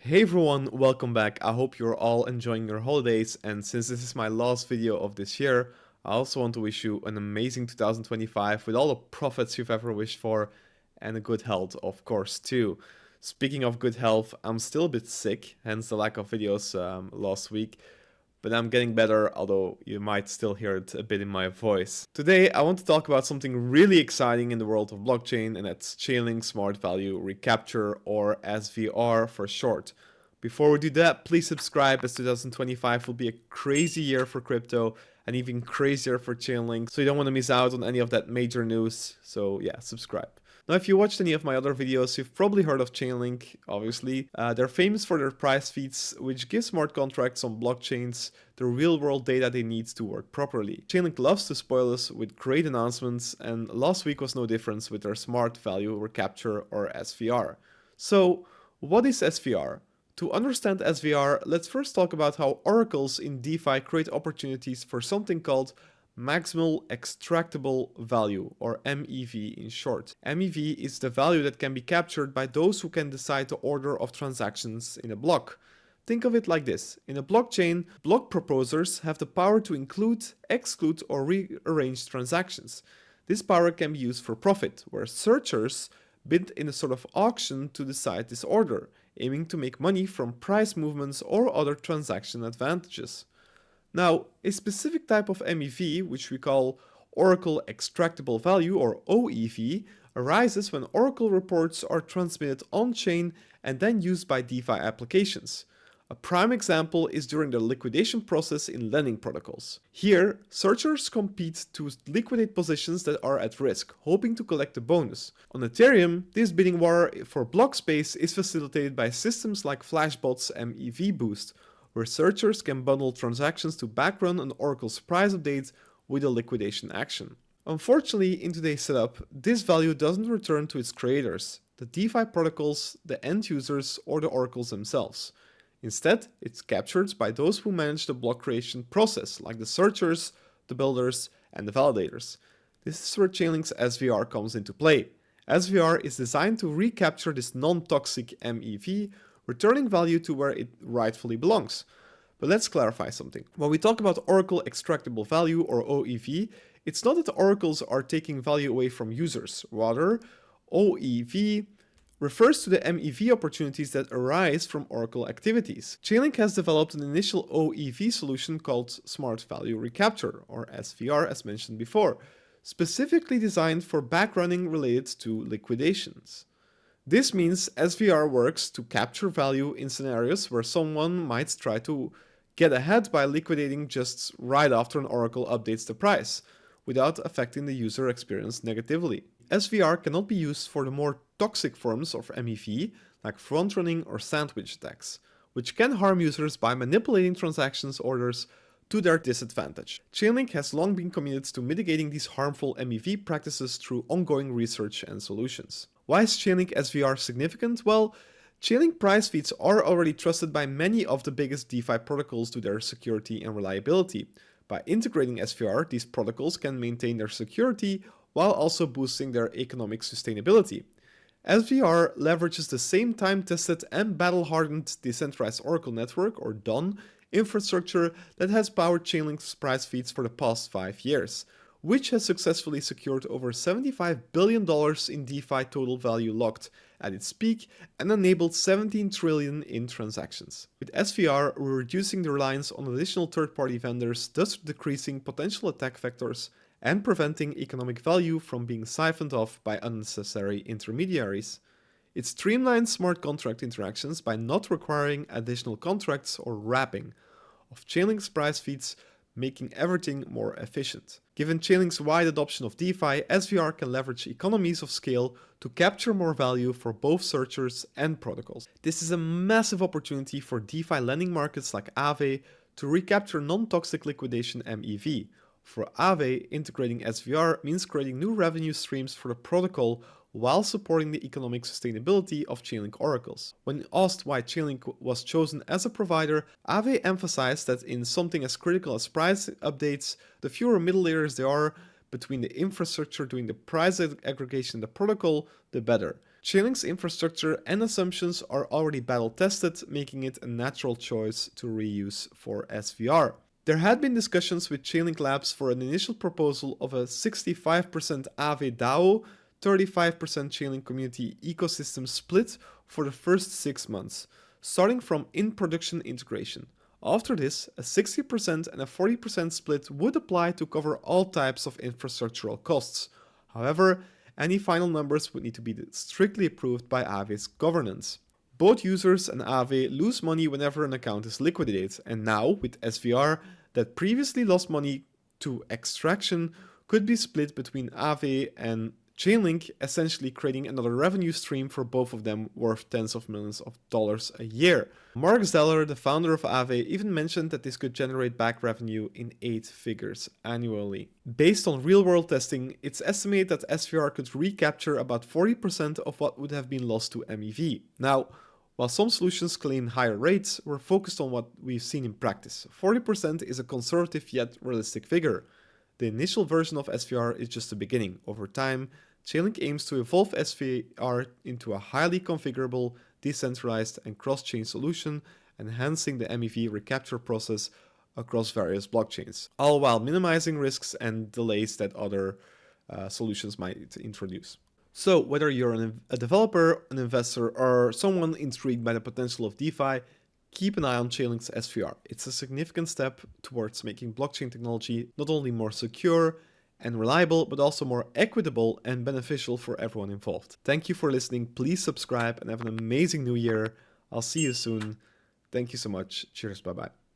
Hey everyone, welcome back. I hope you're all enjoying your holidays, and since this is my last video of this year, I also want to wish you an amazing 2025 with all the profits you've ever wished for and a good health, of course, too. Speaking of good health, I'm still a bit sick, hence the lack of videos last week, but I'm getting better, although you might still hear it a bit in my voice. Today, I want to talk about something really exciting in the world of blockchain, and that's Chainlink Smart Value Recapture, or SVR for short. Before we do that, please subscribe, as 2025 will be a crazy year for crypto and even crazier for Chainlink, so you don't want to miss out on any of that major news. So yeah, subscribe. Now, if you watched any of my other videos, you've probably heard of Chainlink, obviously. They're famous for their price feeds, which give smart contracts on blockchains the real-world data they need to work properly. Chainlink loves to spoil us with great announcements, and last week was no different with their Smart Value Recapture, or SVR. So, what is SVR? To understand SVR, let's first talk about how oracles in DeFi create opportunities for something called Maximal Extractable Value, or MEV in short. MEV is the value that can be captured by those who can decide the order of transactions in a block. Think of it like this. In a blockchain, block proposers have the power to include, exclude, or rearrange transactions. This power can be used for profit, where searchers bid in a sort of auction to decide this order, aiming to make money from price movements or other transaction advantages. Now, a specific type of MEV, which we call Oracle Extractable Value, or OEV, arises when Oracle reports are transmitted on-chain and then used by DeFi applications. A prime example is during the liquidation process in lending protocols. Here, searchers compete to liquidate positions that are at risk, hoping to collect a bonus. On Ethereum, this bidding war for block space is facilitated by systems like Flashbot's MEV Boost, where searchers can bundle transactions to backrun an Oracle's price update with a liquidation action. Unfortunately, in today's setup, this value doesn't return to its creators, the DeFi protocols, the end users, or the oracles themselves. Instead, it's captured by those who manage the block creation process, like the searchers, the builders, and the validators. This is where Chainlink's SVR comes into play. SVR is designed to recapture this non-toxic MEV, returning value to where it rightfully belongs. But let's clarify something. When we talk about Oracle Extractable Value, or OEV, it's not that the oracles are taking value away from users. Rather, OEV refers to the MEV opportunities that arise from Oracle activities. Chainlink has developed an initial OEV solution called Smart Value Recapture, or SVR as mentioned before, specifically designed for backrunning related to liquidations. This means SVR works to capture value in scenarios where someone might try to get ahead by liquidating just right after an oracle updates the price, without affecting the user experience negatively. SVR cannot be used for the more toxic forms of MEV, like front-running or sandwich attacks, which can harm users by manipulating transactions orders to their disadvantage. Chainlink has long been committed to mitigating these harmful MEV practices through ongoing research and solutions. Why is Chainlink SVR significant? Well, Chainlink price feeds are already trusted by many of the biggest DeFi protocols due to their security and reliability. By integrating SVR, these protocols can maintain their security while also boosting their economic sustainability. SVR leverages the same time-tested and battle-hardened decentralized Oracle network, or DON, infrastructure that has powered Chainlink's price feeds for the past 5 years, which has successfully secured over $75 billion in DeFi total value locked at its peak and enabled 17 trillion in transactions. With SVR, we're reducing the reliance on additional third-party vendors, thus decreasing potential attack vectors and preventing economic value from being siphoned off by unnecessary intermediaries. It streamlines smart contract interactions by not requiring additional contracts or wrapping of Chainlink's price feeds, making everything more efficient. Given Chainlink's wide adoption of DeFi, SVR can leverage economies of scale to capture more value for both searchers and protocols. This is a massive opportunity for DeFi lending markets like Aave to recapture non-toxic liquidation MEV. For Aave, integrating SVR means creating new revenue streams for the protocol while supporting the economic sustainability of Chainlink oracles. When asked why Chainlink was chosen as a provider, Aave emphasized that in something as critical as price updates, the fewer middle layers there are between the infrastructure doing the price aggregation and the protocol, the better. Chainlink's infrastructure and assumptions are already battle tested, making it a natural choice to reuse for SVR. There had been discussions with Chainlink Labs for an initial proposal of a 65% Aave DAO, 35% Chainlink community ecosystem split for the first 6 months, starting from in-production integration. After this, a 60% and a 40% split would apply to cover all types of infrastructural costs. However, any final numbers would need to be strictly approved by Aave's governance. Both users and Aave lose money whenever an account is liquidated, and now, with SVR, that previously lost money to extraction could be split between Aave and Chainlink, essentially creating another revenue stream for both of them worth tens of millions of dollars a year. Mark Zeller, the founder of Aave, even mentioned that this could generate back revenue in 8 figures annually. Based on real-world testing, it's estimated that SVR could recapture about 40% of what would have been lost to MEV. Now, while some solutions claim higher rates, we're focused on what we've seen in practice. 40% is a conservative yet realistic figure. The initial version of SVR is just the beginning. Over time, Chainlink aims to evolve SVR into a highly configurable, decentralized, and cross-chain solution, enhancing the MEV recapture process across various blockchains, all while minimizing risks and delays that other solutions might introduce. So, whether you're a developer, an investor, or someone intrigued by the potential of DeFi, keep an eye on Chainlink's SVR. It's a significant step towards making blockchain technology not only more secure and reliable, but also more equitable and beneficial for everyone involved. Thank you for listening. Please subscribe and have an amazing new year. I'll see you soon. Thank you so much. Cheers. Bye-bye.